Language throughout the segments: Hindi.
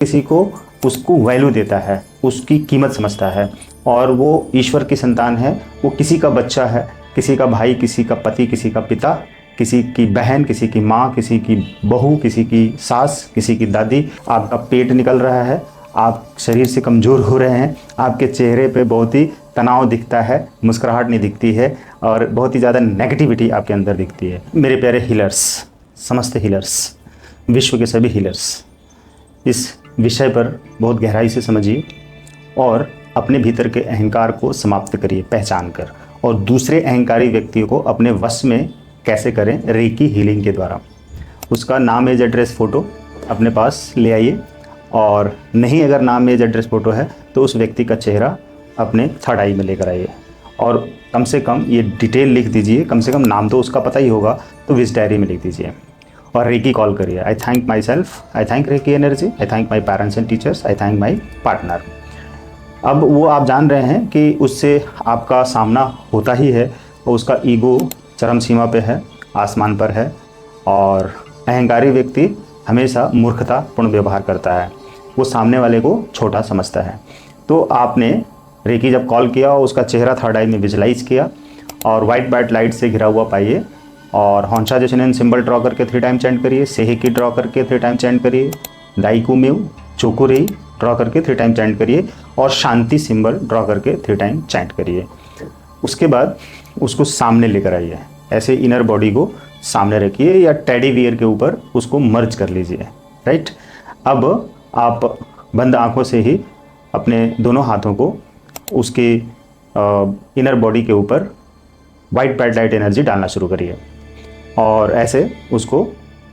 किसी को उसको वैल्यू देता है, उसकी कीमत समझता है और वो ईश्वर की संतान है। वो किसी का बच्चा है, किसी का भाई, किसी का पति, किसी का पिता, किसी की बहन, किसी की माँ, किसी की बहू, किसी की सास, किसी की दादी। आपका पेट निकल रहा है, आप शरीर से कमज़ोर हो रहे हैं, आपके चेहरे पे बहुत ही तनाव दिखता है, मुस्कुराहट नहीं दिखती है और बहुत ही ज़्यादा नेगेटिविटी आपके अंदर दिखती है। मेरे प्यारे हीलर्स, समस्त हीलर्स, विश्व के सभी हीलर्स, इस विषय पर बहुत गहराई से समझिए और अपने भीतर के अहंकार को समाप्त करिए पहचान कर, और दूसरे अहंकारी व्यक्ति को अपने वश में कैसे करें, रेकी हीलिंग के द्वारा। उसका नाम, एज, एड्रेस, फ़ोटो अपने पास ले आइए, और नहीं अगर नाम, एज, एड्रेस, फ़ोटो है तो उस व्यक्ति का चेहरा अपने थर्ड आई में लेकर आइए और कम से कम ये डिटेल लिख दीजिए। कम से कम नाम तो उसका पता ही होगा, तो विश डायरी में लिख दीजिए और रेकी कॉल करिए। I thank myself, I thank reiki energy, I thank my parents and teachers, I thank my partner. अब वो आप जान रहे हैं कि उससे आपका सामना होता ही है और उसका ईगो चरम सीमा पे है, आसमान पर है, और अहंकारी व्यक्ति हमेशा मूर्खतापूर्ण व्यवहार करता है, वो सामने वाले को छोटा समझता है। तो आपने रेकी जब कॉल किया और उसका चेहरा थर्ड आई में विजुलाइज किया और वाइट ब्राइट लाइट से घिरा हुआ पाइए, और हॉन्शा जशनेन सिंबल ड्रॉ करके 3 टाइम चैंट करिए, सेहिकी ड्रॉ करके 3 टाइम चैंट करिए, दाइकू मेव चोकुरेई ड्रॉ करके 3 टाइम चैंट करिए और शांति सिंबल ड्रॉ करके 3 टाइम चैंट करिए। उसके बाद उसको सामने लेकर आइए, ऐसे इनर बॉडी को सामने रखिए या टेडी बियर के ऊपर उसको मर्ज कर लीजिए। राइट, अब आप बंद आंखों से ही अपने दोनों हाथों को उसके इनर बॉडी के ऊपर वाइट ब्राइट लाइट एनर्जी डालना शुरू करिए और ऐसे उसको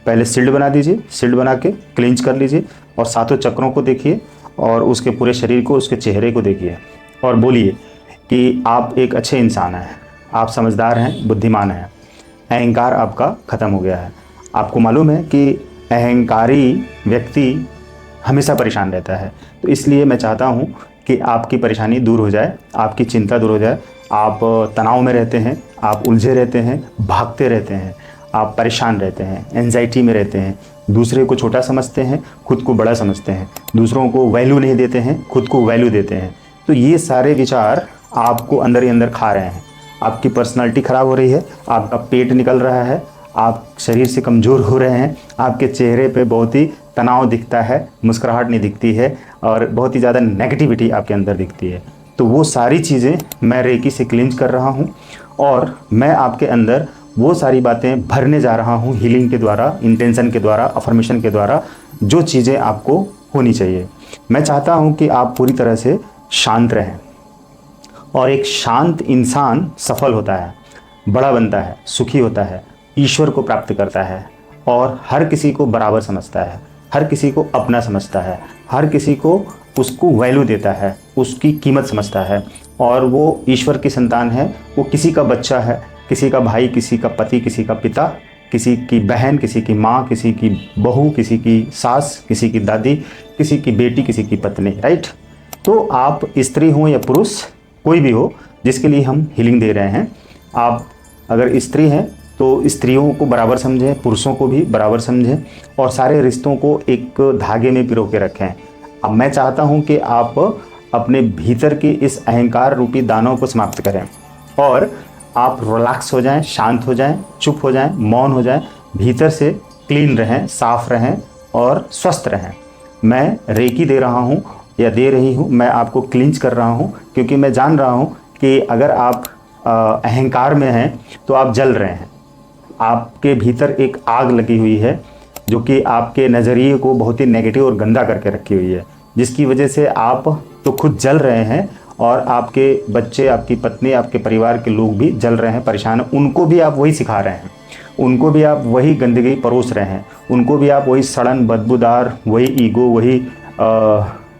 पहले शील्ड बना दीजिए। शील्ड बना के क्लिंच कर लीजिए और सातों चक्रों को देखिए और उसके पूरे शरीर को, उसके चेहरे को देखिए और बोलिए कि आप एक अच्छे इंसान हैं, आप समझदार हैं, बुद्धिमान हैं, अहंकार आपका ख़त्म हो गया है। आपको मालूम है कि अहंकारी व्यक्ति हमेशा परेशान रहता है, तो इसलिए मैं चाहता हूँ कि आपकी परेशानी दूर हो जाए, आपकी चिंता दूर हो जाए। आप तनाव में रहते हैं, आप उलझे रहते हैं, भागते रहते हैं, आप परेशान रहते हैं, एंजाइटी में रहते हैं, दूसरे को छोटा समझते हैं, खुद को बड़ा समझते हैं, दूसरों को वैल्यू नहीं देते हैं, खुद को वैल्यू देते हैं। तो ये सारे विचार आपको अंदर ही अंदर खा रहे हैं, आपकी पर्सनालिटी ख़राब हो रही है, आपका पेट निकल रहा है, आप शरीर से कमज़ोर हो रहे हैं, आपके चेहरे पे बहुत ही तनाव दिखता है, मुस्कुराहट नहीं दिखती है और बहुत ही ज़्यादा नेगेटिविटी आपके अंदर दिखती है। तो वो सारी चीज़ें मैं रेकी से क्लिंच कर रहा हूँ और मैं आपके अंदर वो सारी बातें भरने जा रहा हूँ हीलिंग के द्वारा, इंटेंशन के द्वारा, अफर्मेशन के द्वारा, जो चीज़ें आपको होनी चाहिए। मैं चाहता हूँ कि आप पूरी तरह से शांत रहें, और एक शांत इंसान सफल होता है, बड़ा बनता है, सुखी होता है, ईश्वर को प्राप्त करता है और हर किसी को बराबर समझता है, हर किसी को अपना समझता है, हर किसी को उसको वैल्यू देता है, उसकी कीमत समझता है, और वो ईश्वर की संतान है। वो किसी का बच्चा है, किसी का भाई, किसी का पति, किसी का पिता, किसी की बहन, किसी की माँ, किसी की बहू, किसी की सास, किसी की दादी, किसी की बेटी, किसी की पत्नी। राइट, तो आप स्त्री हो या पुरुष, कोई भी हो जिसके लिए हम हीलिंग दे रहे हैं, आप अगर स्त्री हैं तो स्त्रियों को बराबर समझें, पुरुषों को भी बराबर समझें और सारे रिश्तों को एक धागे में पिरो के रखें। अब मैं चाहता हूं कि आप अपने भीतर के इस अहंकार रूपी दानों को समाप्त करें और आप रिलैक्स हो जाएं, शांत हो जाएं, चुप हो जाएं, मौन हो जाएं, भीतर से क्लीन रहें, साफ रहें और स्वस्थ रहें। मैं रेकी दे रहा हूं या दे रही हूं, मैं आपको क्लिंच कर रहा हूं क्योंकि मैं जान रहा हूं कि अगर आप अहंकार में हैं तो आप जल रहे हैं। आपके भीतर एक आग लगी हुई है जो कि आपके नज़रिए को बहुत ही नेगेटिव और गंदा करके रखी हुई है, जिसकी वजह से आप तो खुद जल रहे हैं और आपके बच्चे, आपकी पत्नी, आपके परिवार के लोग भी जल रहे हैं, परेशान हैं। उनको भी आप वही सिखा रहे हैं, उनको भी आप वही गंदगी परोस रहे हैं, उनको भी आप वही सड़न, बदबूदार, वही ईगो,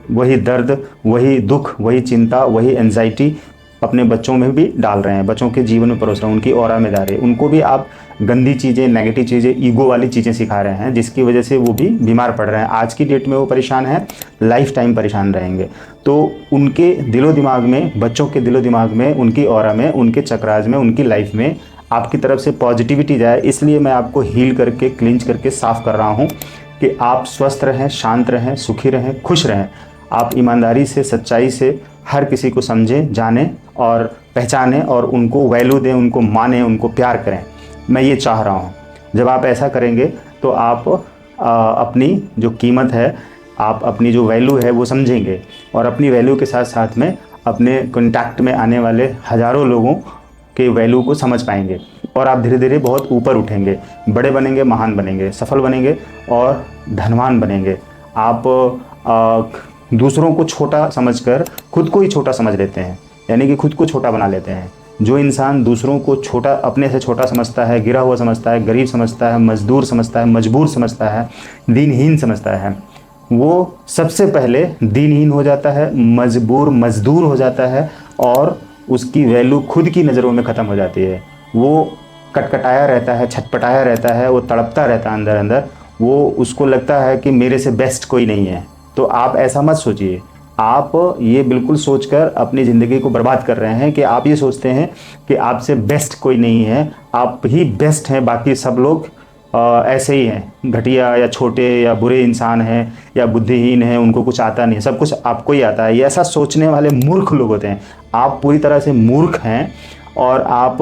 वही दर्द, वही दुख, वही चिंता, वही एंजाइटी अपने बच्चों में भी डाल रहे हैं, बच्चों के जीवन में परोस रहे हैं, उनकी ऑरा में डाल रहे हैं। उनको भी आप गंदी चीज़ें, नेगेटिव चीज़ें, ईगो वाली चीज़ें सिखा रहे हैं, जिसकी वजह से वो भी बीमार पड़ रहे हैं। आज की डेट में वो परेशान हैं, लाइफ टाइम परेशान रहेंगे। तो उनके दिलो दिमाग में, बच्चों के दिलो दिमाग में, उनकी ऑरा में, उनके चक्राज में, उनकी लाइफ में आपकी तरफ से पॉजिटिविटी जाए, इसलिए मैं आपको हील करके, क्लिंच करके साफ़ कर रहा हूँ कि आप स्वस्थ रहें, शांत रहें, सुखी रहें, खुश रहें। आप ईमानदारी से, सच्चाई से हर किसी को समझें, जानें और पहचानें और उनको वैल्यू दें, उनको मानें, उनको प्यार करें। मैं ये चाह रहा हूँ। जब आप ऐसा करेंगे तो आप अपनी जो कीमत है, आप अपनी जो वैल्यू है वो समझेंगे और अपनी वैल्यू के साथ साथ में अपने कॉन्टैक्ट में आने वाले हज़ारों लोगों के वैल्यू को समझ पाएंगे और आप धीरे धीरे बहुत ऊपर उठेंगे, बड़े बनेंगे, महान बनेंगे, सफल बनेंगे और धनवान बनेंगे। आप दूसरों को छोटा समझकर खुद को ही छोटा समझ लेते हैं, यानी कि खुद को छोटा बना लेते हैं। जो इंसान दूसरों को छोटा, अपने से छोटा समझता है, गिरा हुआ समझता है, गरीब समझता है, मजदूर समझता है, मजबूर समझता है, दीनहीन समझता है, वो सबसे पहले दीनहीन हो जाता है, मजदूर हो जाता है और उसकी वैल्यू खुद की नज़रों में ख़त्म हो जाती है। वो कटकटाया रहता है, छटपटाया रहता है, वो तड़पता रहता है अंदर अंदर। वो उसको लगता है कि मेरे से बेस्ट कोई नहीं है। तो आप ऐसा मत सोचिए। आप ये बिल्कुल सोचकर अपनी ज़िंदगी को बर्बाद कर रहे हैं कि आप ये सोचते हैं कि आपसे बेस्ट कोई नहीं है, आप ही बेस्ट हैं, बाकी सब लोग ऐसे ही हैं, घटिया या छोटे या बुरे इंसान हैं या बुद्धिहीन हैं, उनको कुछ आता नहीं, सब कुछ आपको ही आता है। ये ऐसा सोचने वाले मूर्ख लोग होते हैं। आप पूरी तरह से मूर्ख हैं और आप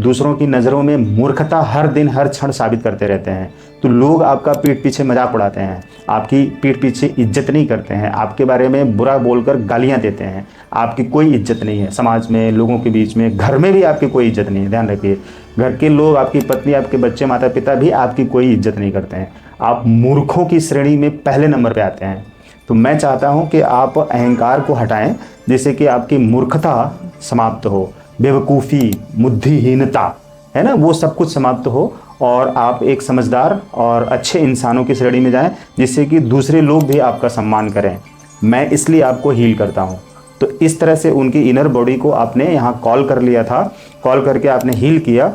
दूसरों की नज़रों में मूर्खता हर दिन हर क्षण साबित करते रहते हैं। तो लोग आपका पीठ पीछे मजाक उड़ाते हैं, आपकी पीठ पीछे इज्जत नहीं करते हैं, आपके बारे में बुरा बोलकर गालियां देते हैं। आपकी कोई इज्जत नहीं है समाज में, लोगों के बीच में, घर में भी आपकी कोई इज्जत नहीं है। ध्यान रखिए, घर के लोग, आपकी पत्नी, आपके बच्चे, माता पिता भी आपकी कोई इज्जत नहीं करते हैं। आप मूर्खों की श्रेणी में पहले नंबर पर आते हैं। तो मैं चाहता हूँ कि आप अहंकार को हटाएं, जिससे कि आपकी मूर्खता समाप्त हो, बेवकूफ़ी, बुद्धिहीनता, है ना, वो सब कुछ समाप्त हो और आप एक समझदार और अच्छे इंसानों की श्रेणी में जाएं, जिससे कि दूसरे लोग भी आपका सम्मान करें। मैं इसलिए आपको हील करता हूं। तो इस तरह से उनकी इनर बॉडी को आपने यहाँ कॉल कर लिया था, कॉल करके आपने हील किया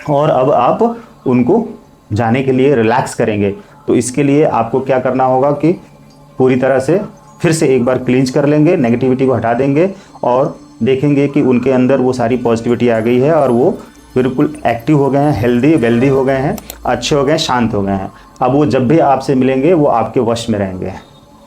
और अब आप उनको जाने के लिए रिलैक्स करेंगे। तो इसके लिए आपको क्या करना होगा कि पूरी तरह से फिर से एक बार क्लींच कर लेंगे, नेगेटिविटी को हटा देंगे और देखेंगे कि उनके अंदर वो सारी पॉजिटिविटी आ गई है और वो बिल्कुल एक्टिव हो गए हैं, हेल्दी वेल्दी हो गए हैं, अच्छे हो गए हैं, शांत हो गए हैं। अब वो जब भी आपसे मिलेंगे वो आपके वश में रहेंगे।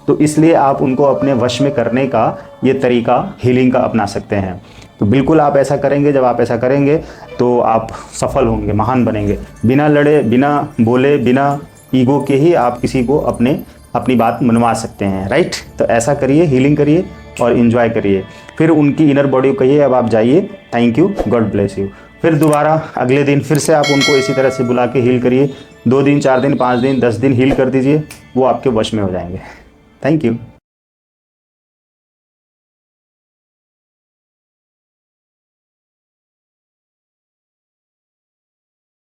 तो इसलिए आप उनको अपने वश में करने का ये तरीका हीलिंग का अपना सकते हैं। तो बिल्कुल आप ऐसा करेंगे। जब आप ऐसा करेंगे तो आप सफल होंगे, महान बनेंगे। बिना लड़े, बिना बोले, बिना ईगो के ही आप किसी को अपनी बात मनवा सकते हैं, राइट। तो ऐसा करिए, हीलिंग करिए और इन्जॉय करिए। फिर उनकी इनर बॉडी को कहिए अब आप जाइए, thank you, God bless you. फिर दोबारा अगले दिन फिर से आप उनको इसी तरह से बुला के हील करिए। 2 दिन, 4 दिन, 5 दिन, 10 दिन हील कर दीजिए, वो आपके वश में हो जाएंगे। Thank you.